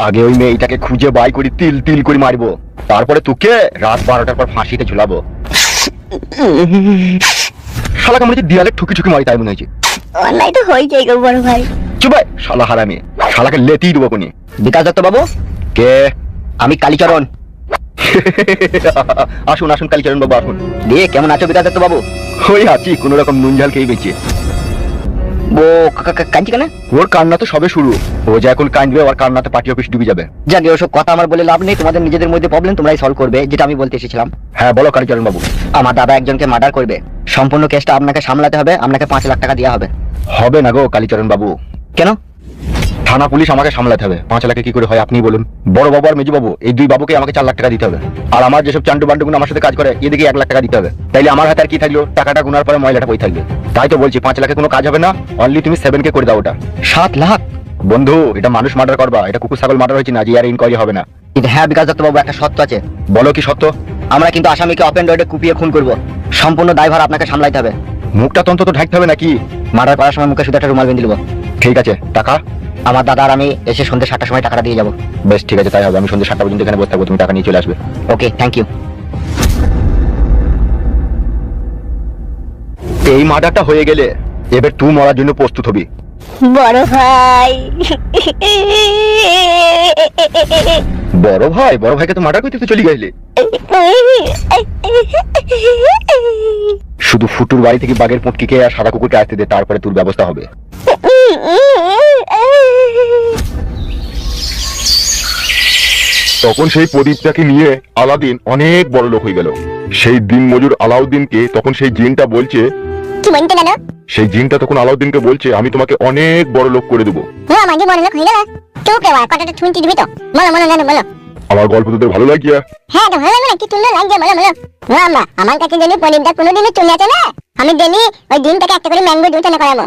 আগে ওই মেয়েটাকে খুঁজে বাই করি, তিল তিল করে মারবো, তারপরে তোকে রাত 12টার পর ফাঁসিতে ঝুলাবো। শালা কামড়েছে দেয়ালে ঠুকি ঠুকি মারি, তাই মনে হয়েছে। অন্যায় তো হয়ে যায় গো বড় ভাই। চুপ, শালা হারামি, শালাকে লেতেই দেবো কোনি। বিকাশ দত্ত বাবু? কে? আমি কালীচরণ। আসুন আসুন কালীচরণ বাবু আসুন। দিয়ে কেমন আছো বিকাশ দত্ত বাবু? ওই আছি কোন রকম নুন ঝাল খেয়ে বেঁচে। ও কাঁদছি কেন? ওর কান্না তো সবে শুরু, ও যে এখন কাঁদবে ওর কান্নাতে পার্টি অফিস ডুবে যাবে। যাকে ওসব কথা আমার বলে লাভ নেই, তোমাদের নিজেদের মধ্যে প্রবলেম তোমরাই সলভ করবে, যেটা আমি বলতে এসেছিলাম। হ্যাঁ বলো কালীচরণ বাবু। আমার দাদা একজনকে মার্ডার করবে, সম্পূর্ণ কেসটা আপনাকে সামলাতে হবে, আপনাকে 5 লাখ টাকা দেওয়া হবে। হবে না গো কালীচরণ বাবু। কেন? থানা পুলিশ আমাকে সামলাতে হবে, 5 লাখে কি করে হয় আপনি বলুন। বড় বাবু আর মেজু বাবু এই দুই বাবুকে আমাকে 4 লাখ টাকা দিতে হবে, আর আমার যেসব চান্ডু বান্ডুগুলো আমার সাথে কাজ করে এদিকে 1 লাখ টাকা দিতে হবে। তাইলে আমার হাতে আর কি থাকলো? টাকাটা গুনার পরে ময়লাটা বই থাকবে। তাই তো বলছি 5 লাখে কোনো কাজ হবে না, অনলি তুমি 7K করে দাও ওটা। 7 লাখ? বন্ধু এটা মানুষ মার্ডার করবা, এটা কুকুর ছাগল মার্ডার হয়েছে না, যে আর ইনকোয়ারি হবে না। কিন্তু হ্যাঁ বিকাশ দত্ত বাবু একটা সত্য আছে। বলো কি সত্য? আমরা কিন্তু আসামিকে ওপেন রোডে কুপিয়ে খুন করব, সম্পূর্ণ দায়ভার আপনাকে সামলাইতে হবে। মুখটা তো অন্তত ঢাকতে হবে নাকি? মার্ডার করার সময় মুখে শুধু একটা রুমাল বেঁধে দেবো। ঠিক আছে, টাকা? আমার দাদা আর আমি এসে সন্ধ্যে 7টার সময় টাকাটা দিয়ে যাবো। বেশ ঠিক আছে, তাই হবে। আমি সন্ধ্যে 7টা পর্যন্ত এখানে বসে থাকবো, তুমি টাকা নিয়ে চলে আসবে। Okay thank you. এই মার্ডারটা হয়ে গেলে এবার তুই মরার জন্য প্রস্তুত হবি। বড় ভাই। বড় ভাই? বড় ভাইকে তো মার্ডার করতে চলে গেলে। শুধু ফুটুর বাড়ি থেকে বাঘের পুঁটকিকে আর সাদা কুকুরকে আসতে দে, তারপরে তোর ব্যবস্থা হবে। তখন সেই প্রদীপটাকে নিয়ে আলাদিন অনেক বড় লোক হয়ে গেল। সেই দিন মজুর আলাউদ্দিনকে তখন সেই জিনটা বলছে, কি বলতে না? সেই জিনটা তখন আলাউদ্দিনকে বলছে, আমি তোমাকে অনেক বড় লোক করে দেবো। আমাকে বড় লোক হয়ে গেল। চুপ রে বাবা, কথাটা শুনতে দিবি তো? বলো বলো না বলো। আমার গল্প তোদের ভালো লাগিয়া? হ্যাঁ তো ভালো লাগে না? কি সুন্দর লাগছে, বলো বলো। আম্মা আমার কাছে যদি প্রদীপটা কোনোদিনই চলে আসে না, আমি ডেলি ওই দিনটাকে একটা করে ম্যাঙ্গো জুস এনে করাবো।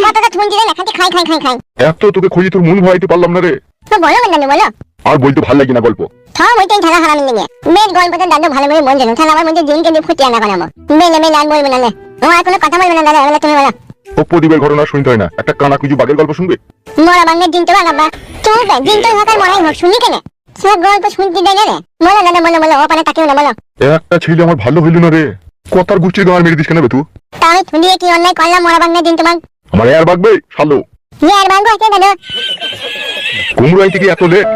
কথাটা শুনছি না, খাতে খাই খাই খাই খাই। এত তোকে খুঁজি তোর মন ভরাইতে পারলাম না রে। তো বলো না বলো। আর বলতে ভালো লাগে না গল্প। থাম ওইটাই ঠালা হারামি নিয়ে মেয়ের গল্পটা দাদু ভালো করে মন জানো, তাহলে আমার মধ্যে দিনকে দিয়ে ফুটিয়ে আনা বানাবো। মেয়ে মেয়ে আর বলবে না নে, আমার কোনো কথা বলবে না দাদা, এগুলো তুমি বলো। ও প্রদীপের ঘটনা শুনতে হয় না, একটা কানা কুজু বাঘের গল্প শুনবে? মোরা বাংলার দিন তো বানাবা চুপ, দিন তো হোক আর মরাই হোক, শুনি কেন? সব গল্প শুনতে দেয় না। বলো দাদা বলো বলো, ওপারে তাকেও না বলো। একটা ছেলে আমার ভালো হইল না রে, কথার গোষ্ঠীর গান মেরে দিস কেন বে তুই? তাই শুনিয়ে কি অন্যায় করলাম মোরা বাংলার দিন তোমার? আমার এর বাগবে শালো। আর বাঙ্গো আছে দাদা, কুমড়াই থেকে এত লেট?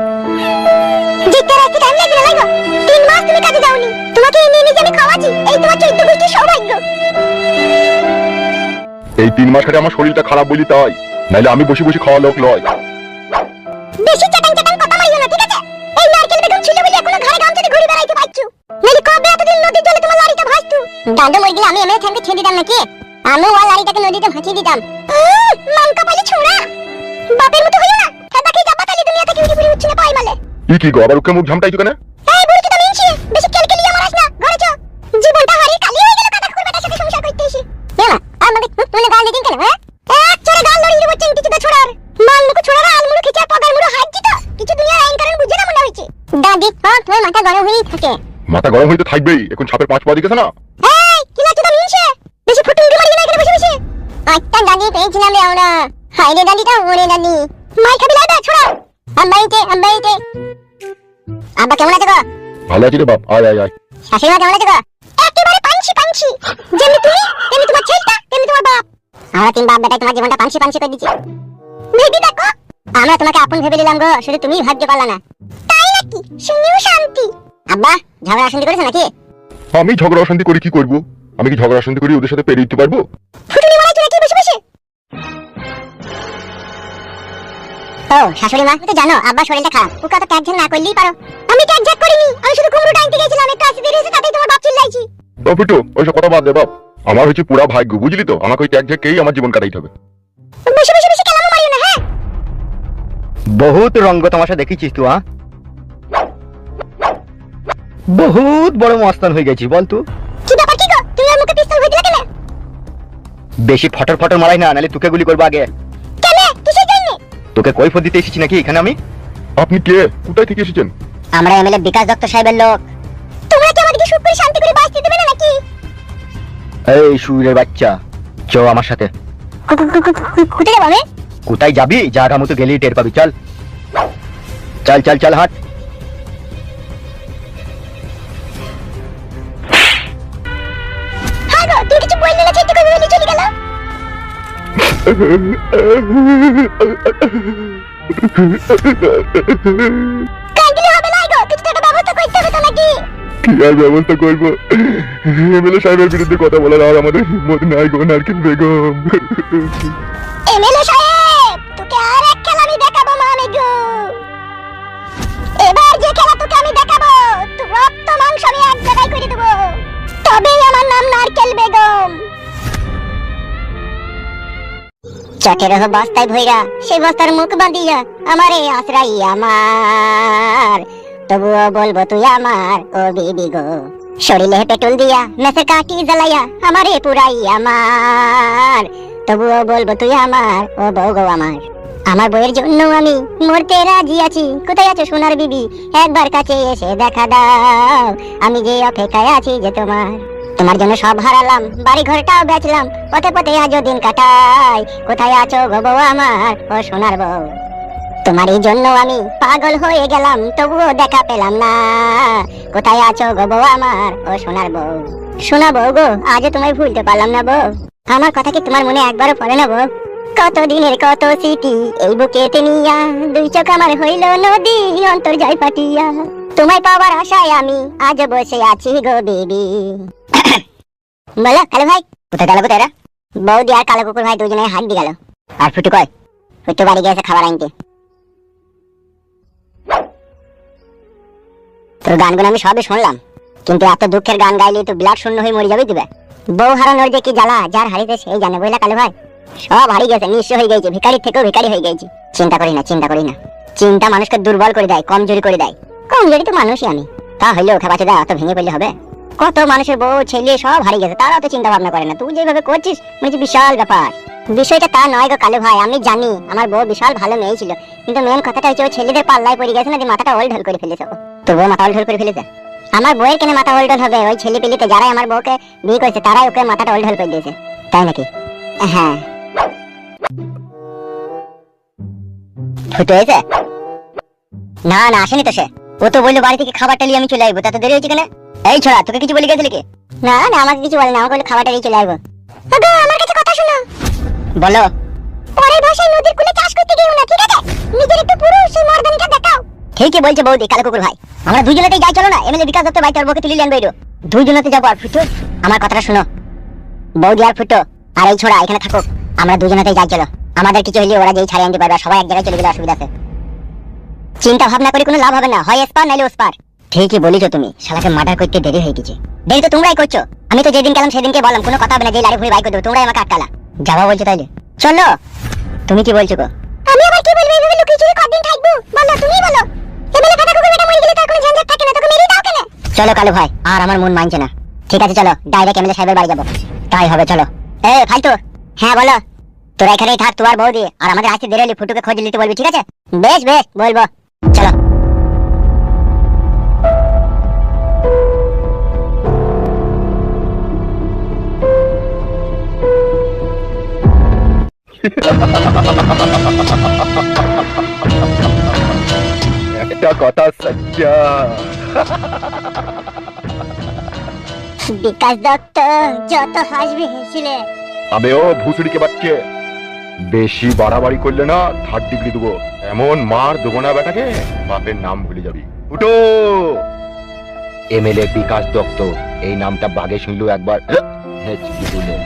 জিততে রাখতে টাইম লাগবে না লাগো। 3 মাস তুমি কাজে যাওনি, তোমাকে এনে এনে আমি খাওয়াছি, এই তোমার চৈত্য গোষ্ঠীর সৌভাগ্য। এই 3 মাস ধরে আমার শরীরটা খারাপ বলি তাই, নাইলে আমি বসে বসে খাওয়া লোক লয়। বেশি চাটাং চাটাং কথা মারিও না, ঠিক আছে? এই নারকেল বেগম ছিল বলে এখনো ঘরে গাম ধরে ঘুরে বেড়াইতে পারছো, নাইলে কবে এতদিন নদীর জলে তোমার লাড়িটা ভাসতো। দাদু মরে গেলে আমি এমএ থামকে ছেড়ে দিতাম নাকি? আমি ওর লাড়িটাকে নদীতে ভাসিয়ে দিতাম। মান কপালে ছোড়া, বাপের মতো হইও না। সাদাকে যাবা তালি দুনিয়া থেকে উড়ে উড়ে উঠছে না পাই মালে। কি গো আবার ওকে মুখ ঝামটাইছো কেন? এই বুড়ি তো মিনছি, বেশি কেলকেলি আমার আস না, ঘরে চল। জীবনটা হারিয়ে কালি হয়ে গেল কাটা কুকুর বেটার সাথে সংসার করতে এসে। এলা আমাকে তুই গাল দিন কেন? হ্যাঁ এক চড়ে গাল লড়ি দিব চেংটি চুদা ছোড়ার। মান মুখ ছোড়ার আলমুড়ো খিচা পগার মুড়ো হাঁটছি তো, কিছু দুনিয়ার আইন কারণ বুঝে না মনে হইছে। দাদি হ্যাঁ তোমার মাথা গরম হয়েই থাকে। মাথা গরম হইতে থাকবেই, এখন ছাপের 5 পা দিকেছে না। এই কিলা চুদা মিনছে, বেশি ফুটুঙ্গি মারিয়ে না এখানে বসে বসে। আচ্ছা দাদি পেয়েছিলাম রে আমরা। হাই রে দাদিটা ওরে দাদি, মাই খাবি লাইবা ছোড়া। আম্বাইতে আব্বা কেমন আছে গো? ভালো আছি রে বাপ, আয় আয় আয়। শাশুড়ি মা কেমন আছে গো? একেবারে পাঞ্চি পাঞ্চি, যেমনি তুমি তেমনি তোমার ছেলেটা তেমনি তোমার বাপ। আমরা 3 বাপ বেটাই তোমার জীবনটা পাঞ্চি পাঞ্চি করে দিচ্ছি। ভেবে দেখো, আমরা তোমাকে আপন ভেবে নিলাম গো, শুধু তুমিই ভাবতে পারলা না। তাই নাকি? শুনিও শান্তি। আব্বা ঝগড়া শান্তি করেছ নাকি? আমি ঝগড়া অশান্তি করি কি করব? আমি কি ঝগড়া অশান্তি করি ওদের সাথে পেরিয়ে দিতে পারবো? ফুটুনি মারাইছো নাকি বসে বসে? ও শাশুড়ি মা, তুমি তো জানো আব্বা শরীরটা খারাপ, ওকে তো ট্যাগ না করলেই পারো। আমি ট্যাগ করিনি, আমি শুধু কুমড়ো টাইনতে গেছিলাম, একটু আসতে দেরি হয়েছে তাতেই তোমার বাপ চিল্লাইছি। ও ফুটু ওইসব কথা বাদ দে বাপ, আমার হচ্ছে পুরা ভাগ্য বুঝলি তো, আমাকে ওই ট্যাগ ঝাঁকেই আমার জীবন কাটাইতে হবে। বসে বসে বেশি কেলামো মারিও না হ্যাঁ। বহুত রঙ্গ তামাশা দেখিছিস তুই, হ্যাঁ? বহুত বড় মস্তান হয়ে গেছি বল তুই। কি ব্যাপার কি গো, তুমি আর মুখে পিস্তল হইতে কেন? বেশি ফটর ফটর মারাই না, নালে তোকে গুলি করবো আগে। কেন কিসের জন্য? তোকে কৈফত দিতে এসেছি নাকি এখানে আমি? আপনি কে, কোথায় থেকে এসেছেন? আমরা এমএলএ বিকাশ দত্ত সাহেবের লোক। তোমরা কি আমাদেরকে সুখ করে শান্তি করে বাঁচতে দেবে না নাকি? এই সুরের বাচ্চা, চ আমার সাথে। কোথায় যাবো আমি? কোথায় যাবি? জায়গা মতো গেলেই টের পাবি, চল। চল চল চল হাট। হ্যাঁ গো, তুই কিছু বললি না, চিন্তা করবি বলে চলে গেল। কাঁদলে হবে না গো, কিছু তো একটা ব্যবস্থা করতে হবে তো নাকি? কি আর ব্যবস্থা করবো, এমএলএ সাহেবের বিরুদ্ধে কথা বলার আর আমাদের হিম্মত নাই গো নারকেল বেগম। এমএলএ সাহেব, তোকে আর এক খেলা আমি দেখাবো মানে গো। এবার যে খেলা তোকে আমি দেখাবো, তোর রক্ত মাংস আমি এক জায়গায় করে দেবো, তবেই আমার নাম নারকেল বেগম। চটের বস্তায় ভইরা সেই বস্তার মুখ বাঁধিয়া আমারে আশ্রাই আমার, তবুও বলবো তুই আমার ও বিবি গো। শরীরে পেট্রোল দিয়া মেসে কাটি জ্বালাইয়া আমারে পুরাই আমার, তবুও বলবো তুই আমার ও বউ গো আমার। আমার বউয়ের জন্য আমি মরতে রাজি আছি, কোথায় আছো সোনার বিবি, একবার কাছে এসে দেখা দাও, আমি যে অপেক্ষায় আছি যে তোমার জন্য সব হারালাম, বাড়ি ঘরটাও বেচলাম, পথে পথে আজও দিন কাটাই, কোথায় আছো গো বউ আমার ও সোনার বউ। তোমারই জন্য আমি পাগল হয়ে গেলাম, তবুও দেখা পেলাম না, কোথায় আছো গো বউ আমার ও সোনার বউ। সোনা বউ গো, আজও তোমায় ভুলতে পারলাম না বউ, আমার কথা কি তোমার মনে একবারও পড়ে না বউ? কত দিনের কত স্মৃতি এই বুকেতে নিয়া, দুই চোখ আমার হইল নদী অন্তর যায় পাটিয়া, তোমায় পাওয়ার আশায় আমি আজ বসে আছি গো বেবি। বলো কালু ভাই, কোথায় গেল কোথায়? বৌদি আর কালো কুকুর ভাই দুজনে হাত দিয়ে গেল। আর ফুটু কয়? ফুটু বাড়ি গেছে খাবার আনতে। তোর গানগুলো আমি সবই শুনলাম, কিন্তু এত দুঃখের গান গাইলে তো ব্লাড শূন্য হয়ে মরে যাবে দিবে। বউ হারানোর যে কি জ্বালা, যার হারিতে সেই জানে, বুঝলা কালু ভাই? সব হারিয়ে গেছে, নিঃস্ব হয়ে গেছে, ভিখারির থেকেও ভিখারি হয়ে গেছি। চিন্তা করি না, চিন্তা করি না, চিন্তা মানুষকে দুর্বল করে দেয়, কমজোরি করে দেয়। কমজোরি তো মানুষই আমি, তা হইলেও ওঠা বাঁচে দেয়, অত ভেঙে পড়লে হবে? কত মানুষের বউ ছেলে সব হারিয়ে গেছে, তারা অত চিন্তা ভাবনা করে না, তুই যেভাবে করছিস মনে বিশাল ব্যাপার। বিষয়টা তা নয় গো কালু ভাই, আমি জানি আমার বউ বিশাল ভালো মেয়ে ছিল, কিন্তু মেন কথাটা হচ্ছে ও ছেলেদের পাল্লায় পড়ে গেছে না, মাথাটা ওলঢল করে ফেলেছে। তো বউ মাথা ওলঢল করে ফেলেছে? আমার বউয়ের কেন মাথা ওলঢল হবে? ওই ছেলে পেলিতে যারাই আমার বউকে বিয়ে করেছে তারাই ওকে মাথাটা ওলঢল করে দিয়েছে, তাই নাকি? হ্যাঁ। ফুটে হয়েছে? না না, আসেনি তো সে, ও তো বললো বাড়ি থেকে খাবারটা নিয়ে আমি চলে আসবো, তাতে দেরি হয়েছে কেন? এই ছোড়া, তোকে কিছু বলে গেছিলি কি? না না, আমাকে কিছু বলে না, আমাকে বলে খাবারটা নিয়ে চলে আসবো। আমার কাছে কথা শোনো। বলো। পরের ভাষায় নদীর কূলে চাষ করতে গিয়েও না, ঠিক আছে? নিজের একটু পুরুষ সেই মর্দানিটা দেখাও। ঠিকই বলছে বৌদি কালো কুকুর ভাই, আমরা দুজনেতেই যাই, চলো না এমএলএ বিকাশ দত্ত ভাই তোর বউকে তুলে আনবে, দুজনেতে যাবো। আর ফুটো, আমার কথাটা শোনো, বৌদি আর ফুটো আর এই ছোড়া এখানে থাকো, আমরা দুজনেতেই যাই, চলো। আমাদের কিছু হলে ওরা যেই ছাড়িয়ে আনতে পারবে, সবাই এক জায়গায় চলে গেলে অসুবিধা আছে। চিন্তা ভাবনা করে কোনো লাভ হবে না, হয় এসপার নাইলে ওসপার। ঠিকই বলিছো তুমি, শালাকে মার্ডার করতে দেরি হয়ে গেছে। দেরি তো তোমরাই করছো, আমি তো যেদিন গেলাম সেদিনকে বললাম কোনো কথা হবে না, যে লাড়ি ভুঁড়ি বাই করে দেবো, তোমরাই আমাকে আটকালা। যাবা বলছো তাইলে চলো। তুমি কি বলছো গো? আমি আবার কি বলবো, এইভাবে লুকিয়ে চুরি কতদিন থাকবো বলো, তুমিই বলো। এমএলএ ফাটা কুকুর বেটা মরে গেলে তার কোনো ঝঞ্ঝাট থাকে না, তোকে মেরেই দাও কেন? চলো কালু ভাই, আর আমার মন মানছে না। ঠিক আছে চলো, ডাইরেক্ট এমএলএ সাহেবের বাড়ি যাবো। তাই হবে, চলো। ফালতু। হ্যাঁ বলো। তোরা এখানেই থাক, তোমার বৌদি আর আমাদের আসতে দেরি হলে ফুটুকে খোঁজ নিতে বলবি, ঠিক আছে? বেশ বেশ, বলবো, চলো। একটা কথা সচ্চা, বিকাশ দত্ত যত হাসবি হেসিলে। আবে ও ভুসুড়িকে বাচ্চে, বেশি বাড়াবাড়ি করলে না 3rd ডিগ্রি দেবো, এমন মার দেবো না বেটাকে বাপের নাম ভুলে যাবি। উঠো। এমএলএ বিকাশ দত্ত এই নামটা বাগে শুনলো একবার হেঁচকি তুলে,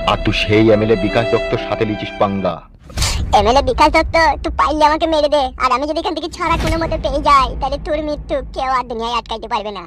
আর তুই সেই এমএলএ বিকাশ দত্তর সাথে লিচিস পাঙ্গা। এমএলএ বিকাশ দত্ত, তুই পাইলে আমাকে মেরে দে, আর আমি যদি এখান থেকে ছাড়া কোনো মতে পেয়ে যাই, তাহলে তোর মৃত্যু কেউ আর দুনিয়ায় আটকাইতে পারবে না।